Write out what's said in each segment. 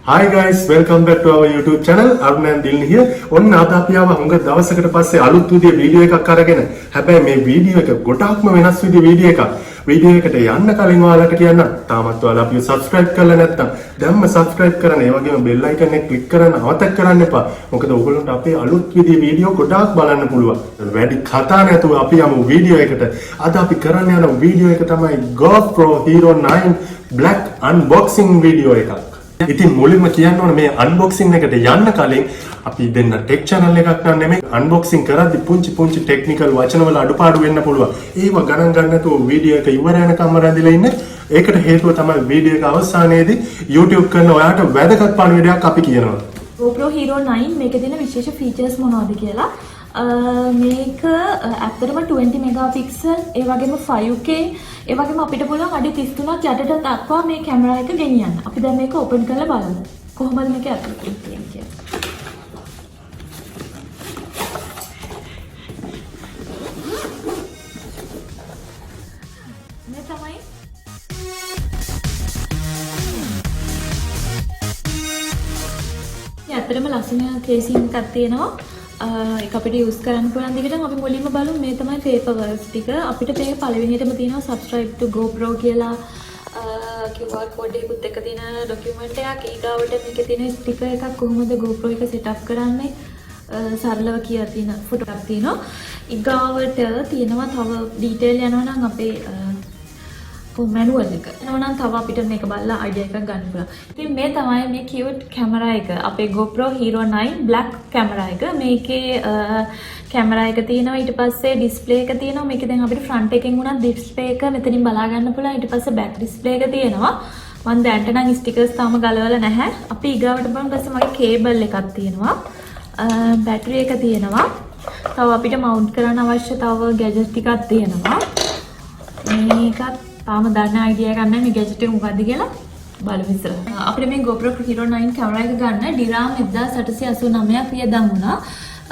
Hi guys, welcome back to our YouTube channel. Arun and Dilni here. ඔන්න අද අපි ආව හුඟ දවසකට පස්සේ අලුත් විදිහේ වීඩියෝ එකක් අරගෙන. හැබැයි මේ වීඩියෝ එක ගොඩාක්ම වෙනස් විදිහේ වීඩියෝ එකක්. වීඩියෝ එකට යන්න කලින් ඔයාලට කියන්න තාමත් ඔයාලා අපිව subscribe කරලා නැත්නම් දැන්ම subscribe කරන්න. ඒ වගේම bell icon එක click කරන්න අමතක කරන්න එපා. මොකද ඔයගොල්ලන්ට අපේ අලුත් විදිහේ වීඩියෝ ගොඩාක් බලන්න පුළුවන්. වැඩි කතා නැතුව අපි යමු වීඩියෝ එකට. අද අපි කරන්න යන වීඩියෝ එක තමයි GoPro Hero 9 Black unboxing video එකක්. ඉතින් මුලින්ම කියන්න ඕනේ මේ අන්බොක්සින් එකට යන්න කලින් අපි දෙන්න ටෙක් channel එකක් නම් නෙමෙයි අන්බොක්සින් කරද්දි පුංචි ටෙක්නිකල් වචන වල අඩුපාඩු වෙන්න පුළුවන්. ඒව ගණන් ගන්න නැතුව වීඩියෝ එක ඉවර වෙනකම්ම රැඳිලා ඉන්න. ඒකට හේතුව තමයි වීඩියෝ එක අවසානයේදී YouTube කරන ඔයාට වැදගත් පණිවිඩයක් අපි කියනවා. GoPro Hero 9 මේකේ තියෙන විශේෂ ෆීචර්ස් මොනවද කියලා. මේක ඇත්තටම 20 මෙගාපික්සල් ඒ වගේම 5K ඒ වගේම අපිට පුළුවන් අඩි 33ක් යටට දක්වා මේ කැමරා එක ගෙනියන්න. අපි දැන් මේක ඕපන් කරලා බලමු. කොහොමද මේක ඇතුළේ තියෙන්නේ කියලා. මේ තමයි ඇත්තටම ලස්සන කේසින් එකක් තියෙනවා. ඒක අපිට යූස් කරන්න පුළුවන් දෙයකට අපි මුලින්ම බලමු මේ තමයි පේපර් වර්ක්ස් ටික. අපිට මේ පළවෙනියටම තියෙනවා subscribe to GoPro කියලා QR code එකකුත් එක තියෙන ડોකියුමන්ට් එකක්. ඊගාවට මේකේ තියෙන ස්ටිකර් එකක් කොහොමද GoPro එක setup කරන්නේ සරලව කියලා තියෙන ෆොටෝ එකක් තියෙනවා. ඊගාවට තියෙනවා තව ඩීටේල් යනවා නම් අපේ manual එක. එනවනම් තව අපිට මේක බලලා idea එකක් ගන්න පුළුවන්. ඉතින් මේ තමයි මේ cute camera එක. අපේ GoPro Hero 9 black camera එක. මේකේ camera එක තියෙනවා. ඊට පස්සේ display එක තියෙනවා. මේකේ දැන් අපිට front එකෙන් උනත් display එක මෙතනින් බලා ගන්න පුළුවන්. ඊට පස්සේ back display එක තියෙනවා. මම දැන්ට නම් stickers තාම ගලවලා නැහැ. අපි ඊගාවට බලමු. ඊපස්සේ මගේ cable එකක් තියෙනවා. battery එක තියෙනවා. තව අපිට mount කරන්න අවශ්‍ය තව gadget ටිකක් තියෙනවා. මේකත් තාම දන්න අයිඩියා එකක් නැහැ මේ ගැජට් එක මොකද්ද කියලා බලමු ඉස්සර. අපිට මේ GoPro Hero 9 කැමරා එක ගන්න DRAM 1889ක් වියදම් වුණා.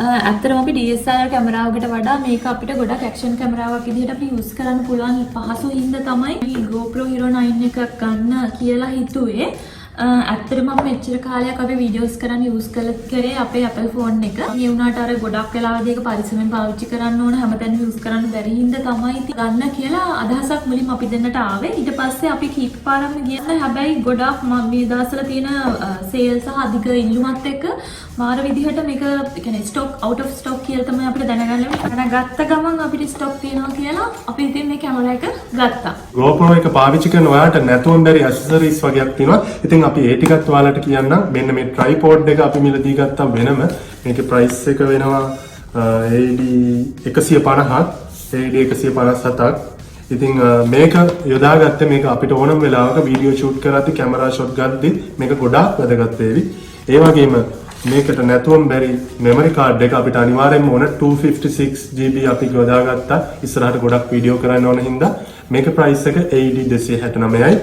ඇත්තටම අපි DSLR කැමරාවකට වඩා මේක අපිට ගොඩක් ඇක්ෂන් කැමරාවක් විදිහට අපි යූස් කරන්න පුළුවන් පහසු හින්දා තමයි මේ GoPro Hero 9 එකක් ගන්න කියලා හිතුවේ. ඇත්තටම අපි මෙච්චර කාලයක් අපි වීඩියෝස් කරන්න යූස් කරේ අපේ Apple phone එක. මේ වුණාට අර ගොඩක් වෙලාවදී ඒක පරිස්සමෙන් පාවිච්චි කරන්න ඕන හැමතැනම යූස් කරන්න බැරි හින්දා තමයි ගන්න කියලා අදහසක් මුලින්ම අපි දෙන්නට ආවේ. ඊට පස්සේ අපි කීප පාරක්ම ගියා. හැබැයි ගොඩක් මේ දවස්වල තියෙන සේල් සහ අධික ඉල්ලුමත් එක්ක මාර විදිහට මේක කියන්නේ ස්ටොක් out of stock කියලා තමයි අපිට දැනගන්න ලැබෙන්නේ. ගත්ත ගමන් අපිට ස්ටොක් තියෙනවා කියලා අපි ඉතින් මේ කැමරා එක ගත්තා. GoPro එක පාවිච්චි කරන ඔයාට නැතුවම බැරි ඇක්සසරිස් වගේක් තියෙනවා. ඉතින් අපි ඒ ටිකත් ඔයාලට කියන්නම්. මෙන්න මේ tripod එක අපි මිලදී ගත්තා වෙනම. මේකේ price එක වෙනවා AD 150ක්, AD 157ක්. ඉතින් මේක යොදාගත්තේ මේක අපිට ඕනම වෙලාවක වීඩියෝ ෂූට් කරද්දි කැමරා ෂොට් ගද්දි මේක ගොඩාක් වැදගත් වේවි. ඒ වගේම මේකට නැතුවම බැරි මෙමරි කාඩ් එක අපිට අනිවාර්යෙන්ම ඕන 256GB අපි යොදාගත්තා. ඉස්සරහට ගොඩක් වීඩියෝ කරන්න ඕන හින්දා මේක price එක AD 269යි.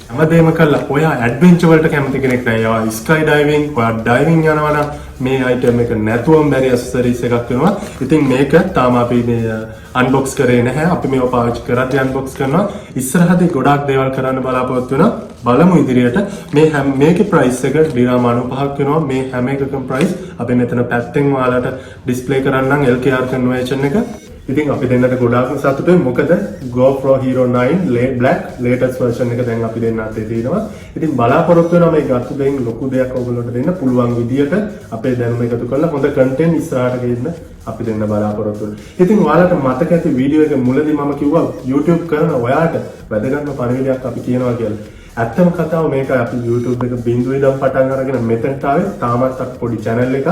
හැමදේම කළා ඔයා ඇඩ්වෙන්චර් වලට කැමති කෙනෙක් නෑ. ඔයා ස්කයි ඩයිවිං, ඔයා ඩයිවිං යනවා නම් මේ අයිටම් එක නැතුවම බැරි ඇක්සසරිස් එකක් වෙනවා. ඉතින් මේක තාම අපි මේ අන්බොක්ස් කරේ නැහැ. අපි මේව පාවිච්චි කරද්දී අන්බොක්ස් කරනවා. ඉස්සරහදී ගොඩාක් දේවල් කරන්න බලාපොරොත්තු වෙනවා. බලමු ඉදිරියට. මේකේ price එක DRAM 95ක් වෙනවා. මේ හැම එකකම price අපි මෙතන පැත්තෙන් ඔයාලට ඩිස්ප්ලේ කරන්නම් LKR conversion එක. ඉතින් අපි දෙන්නට ගොඩාක්ම සතුටුයි. මොකද GoPro Hero 9 Black latest version එක දැන් අපි දෙන්න අතේ තියෙනවා. ඉතින් බලාපොරොත්තු වෙනවා මේ ගත්ත දෙයින් ලොකු දෙයක් ඔයගොල්ලන්ට දෙන්න පුළුවන් විදියට අපේ දැනුම එකතු කරලා හොඳ content ඉස්සරහට ගෙන්න අපි දෙන්න බලාපොරොත්තු වෙනවා. ඉතින් ඔයාලට මතක ඇති වීඩියෝ එක මුලදී මම කිව්වා YouTube කරන ඔයාට වැදගත්ම පණිවිඩයක් අපි කියනවා කියලා. ඇත්තම කතාව මේකයි අපි YouTube එක බිඳුවේ ඉඳන් පටන් අරගෙන මෙතනට ආවේ. තාමත් පොඩි channel එකක්.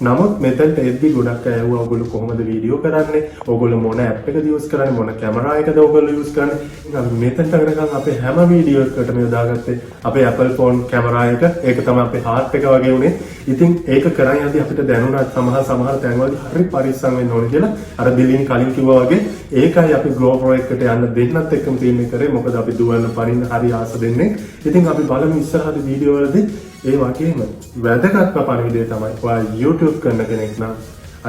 නමුත් මෙතනට එද්දි ගොඩක් අය ඇහුවා ඔයගොල්ලෝ කොහොමද වීඩියෝ කරන්නේ? ඔයගොල්ලෝ මොන ඇප් එකද යූස් කරන්නේ? මොන කැමරා එකද ඔයගොල්ලෝ යූස් කරන්නේ? අපි මෙතනට අරගෙන අපේ හැම වීඩියෝ එකකටම යොදාගත්තේ අපේ Apple phone කැමරා එක. ඒක තමයි අපේ heart එක වගේ උනේ. ඉතින් ඒක කරන් යද්දි අපිට දැනුණා සමහර තැන්වලදී හරි පරිස්සම් වෙන්න ඕනේ කියලා. අර දිලින් කලින් කිව්වා වගේ ඒකයි අපි GoPro එකට යන්න දෙන්නත් එක්කම තියෙන්නේ කරේ. මොකද අපි දුවන්න පරින්න හරි ආස දෙන්නේ. ඉතින් අපි බලමු ඉස්සරහට වීඩියෝ වලදී ඒ වගේම වැදගත්ම පණිවිඩය තමයි ඔයා YouTube කරන කෙනෙක් නම්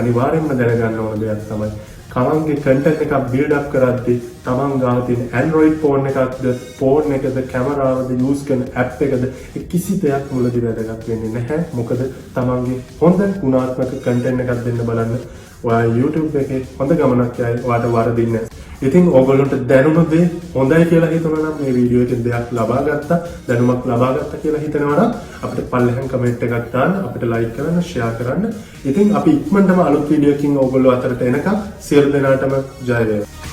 අනිවාර්යෙන්ම දැනගන්න ඕන දෙයක් තමයි තමන්ගේ කන්ටෙන්ට් එකක් බිල්ඩ් අප් කරද්දී තමන් ගාව තියෙන Android ෆෝන් එකක්ද ෆෝන් එකද කැමරාවද යූස් කරන ඇප් එකද ඒ කිසි දෙයක් මුලදී වැදගත් වෙන්නේ නැහැ. මොකද තමන්ගේ හොඳ ගුණාත්මක කන්ටෙන්ට් එකක් දෙන්න බලන්න. ඔයා YouTube එකේ හොඳ ගමනක් යයි. ඔයාට වරදින්නේ නැහැ. ඉතින් ඕගොල්ලන්ට දැනුම දේ හොඳයි කියලා හිතනවා නම් මේ වීඩියෝ එකෙන් දෙයක් ලබා ගත්තා, දැනුමක් ලබා ගත්තා කියලා හිතනවා නම් අපිට පල්ලෙහාන් කමෙන්ට් එකක් දාන්න, අපිට ලයික් කරන්න, ෂෙයා කරන්න. ඉතින් අපි ඉක්මනටම අලුත් වීඩියෝ එකකින් ඕගොල්ලෝ අතරට එනකම් සියලු දෙනාටම ජය වේවා.